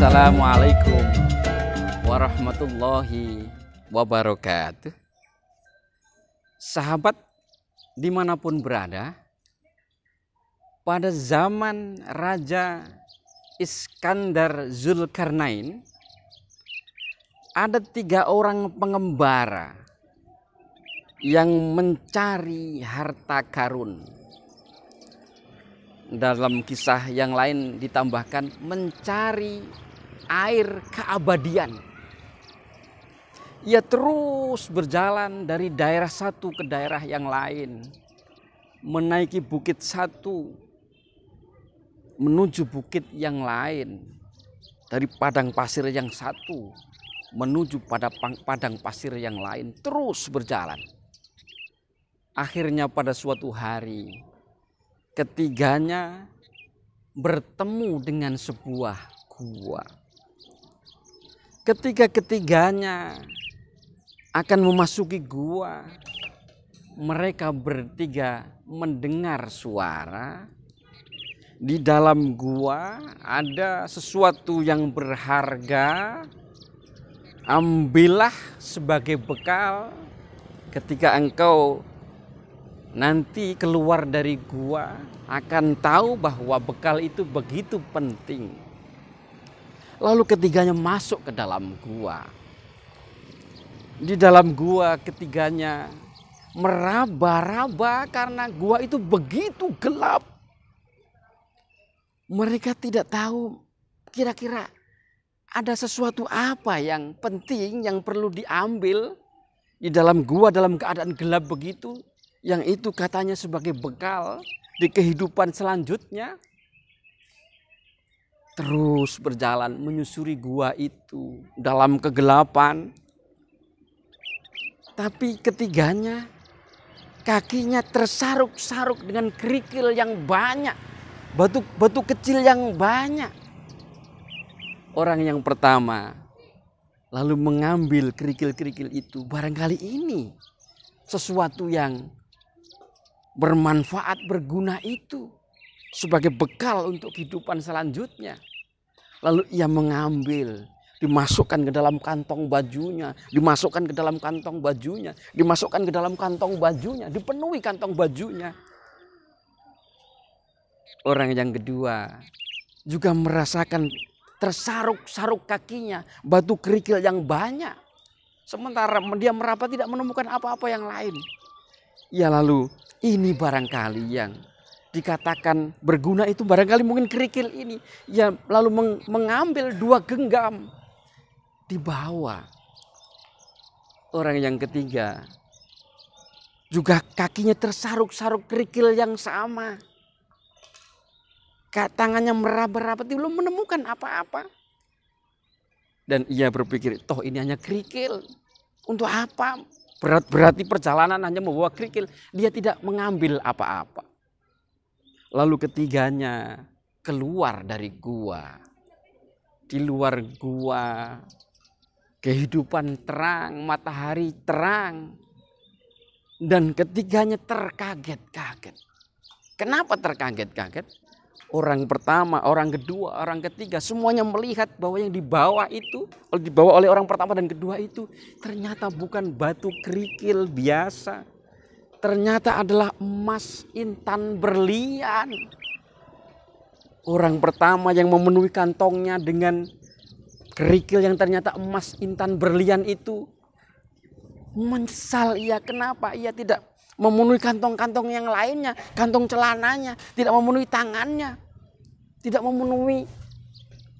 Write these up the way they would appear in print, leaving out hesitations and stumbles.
Assalamualaikum warahmatullahi wabarakatuh. Sahabat dimanapun berada, pada zaman Raja Iskandar Zulkarnain ada 3 orang pengembara yang mencari harta karun. Dalam kisah yang lain ditambahkan mencari air keabadian. Ia terus berjalan dari daerah satu ke daerah yang lain, menaiki bukit satu menuju bukit yang lain, dari padang pasir yang satu menuju pada padang pasir yang lain, terus berjalan. Akhirnya pada suatu hari ketiganya bertemu dengan sebuah gua. Ketika ketiganya akan memasuki gua, mereka bertiga mendengar suara. Di dalam gua ada sesuatu yang berharga. Ambillah sebagai bekal ketika engkau nanti keluar dari gua, akan tahu bahwa bekal itu begitu penting. Lalu ketiganya masuk ke dalam gua. Di dalam gua ketiganya meraba-raba karena gua itu begitu gelap. Mereka tidak tahu kira-kira ada sesuatu apa yang penting yang perlu diambil di dalam gua dalam keadaan gelap begitu. Yang itu katanya sebagai bekal di kehidupan selanjutnya. Terus berjalan menyusuri gua itu dalam kegelapan. Tapi ketiganya kakinya tersaruk-saruk dengan kerikil yang banyak. Batu kecil yang banyak. Orang yang pertama lalu mengambil kerikil-kerikil itu. Barangkali ini sesuatu yang bermanfaat, berguna itu sebagai bekal untuk kehidupan selanjutnya. Lalu ia mengambil, dimasukkan ke dalam kantong bajunya, dimasukkan ke dalam kantong bajunya, dimasukkan ke dalam kantong bajunya, dipenuhi kantong bajunya. Orang yang kedua juga merasakan tersaruk-saruk kakinya, batu kerikil yang banyak. Sementara dia meraba tidak menemukan apa-apa yang lain. Ya lalu ini barangkali yang dikatakan berguna itu barangkali mungkin kerikil ini. Ya lalu mengambil 2 genggam, dibawa. Orang yang ketiga juga kakinya tersaruk-saruk kerikil yang sama. Tangannya meraba-raba belum menemukan apa-apa. Dan ia berpikir, toh ini hanya kerikil. Untuk apa? Berarti perjalanan hanya membawa kerikil. Dia tidak mengambil apa-apa. Lalu ketiganya keluar dari gua. Di luar gua kehidupan terang, matahari terang. Dan ketiganya terkaget-kaget. Kenapa terkaget-kaget? Orang pertama, orang kedua, orang ketiga semuanya melihat bahwa yang dibawa oleh orang pertama dan kedua itu ternyata bukan batu kerikil biasa. Ternyata adalah emas intan berlian. Orang pertama yang memenuhi kantongnya dengan kerikil yang ternyata emas intan berlian itu menyesal ia. Kenapa ia tidak memenuhi kantong-kantong yang lainnya, kantong celananya, tidak memenuhi tangannya, tidak memenuhi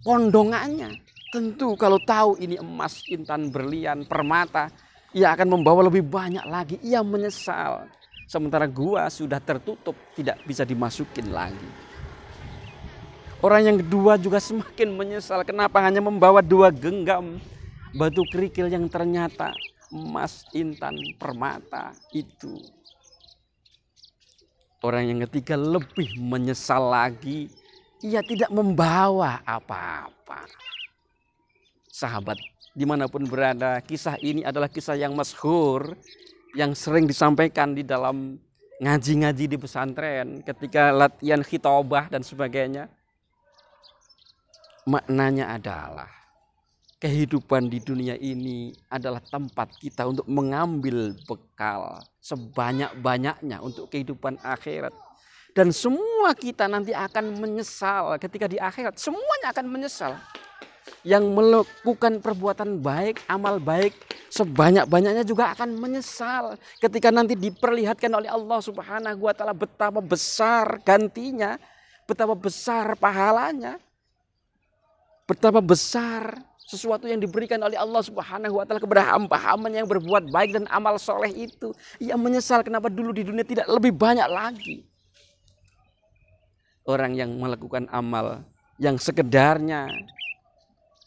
kondongannya. Tentu kalau tahu ini emas intan berlian permata, ia akan membawa lebih banyak lagi. Ia menyesal. Sementara gua sudah tertutup, tidak bisa dimasukin lagi. Orang yang kedua juga semakin menyesal. Kenapa hanya membawa 2 genggam batu kerikil yang ternyata emas intan permata itu. Orang yang ketiga lebih menyesal lagi. Ia tidak membawa apa-apa. Sahabat dimanapun berada, kisah ini adalah kisah yang masyhur, yang sering disampaikan di dalam ngaji-ngaji di pesantren ketika latihan khitobah dan sebagainya. Maknanya adalah kehidupan di dunia ini adalah tempat kita untuk mengambil bekal sebanyak-banyaknya untuk kehidupan akhirat. Dan semua kita nanti akan menyesal ketika di akhirat. Semuanya akan menyesal. Yang melakukan perbuatan baik, amal baik sebanyak-banyaknya juga akan menyesal. Ketika nanti diperlihatkan oleh Allah Subhanahu wa ta'ala betapa besar gantinya, betapa besar pahalanya, betapa besar sesuatu yang diberikan oleh Allah Subhanahu wa ta'ala kepada hamba-hambanya yang berbuat baik dan amal soleh itu. Ia menyesal kenapa dulu di dunia tidak lebih banyak lagi. Orang yang melakukan amal yang sekedarnya,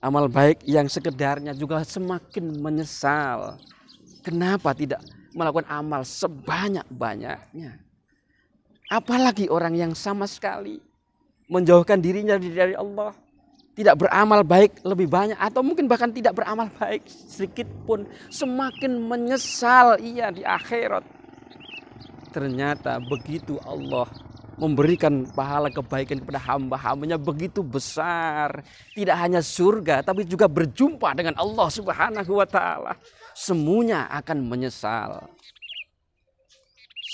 amal baik yang sekedarnya juga semakin menyesal. Kenapa tidak melakukan amal sebanyak-banyaknya? Apalagi orang yang sama sekali menjauhkan dirinya dari Allah, tidak beramal baik lebih banyak, atau mungkin bahkan tidak beramal baik sedikit pun, semakin menyesal ia di akhirat. Ternyata begitu Allah memberikan pahala kebaikan kepada hamba-hambanya begitu besar. Tidak hanya surga, tapi juga berjumpa dengan Allah Subhanahu wa ta'ala. Semuanya akan menyesal.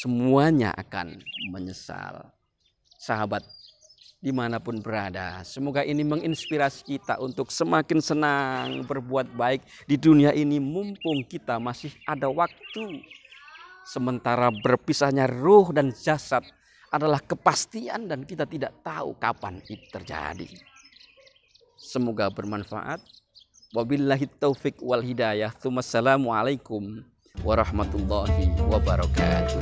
Semuanya akan menyesal. Sahabat, dimanapun berada, semoga ini menginspirasi kita untuk semakin senang berbuat baik di dunia ini mumpung kita masih ada waktu. Sementara berpisahnya ruh dan jasad adalah kepastian dan kita tidak tahu kapan itu terjadi. Semoga bermanfaat. Wabillahi taufik wal hidayah. Wassalamualaikum warahmatullahi wabarakatuh.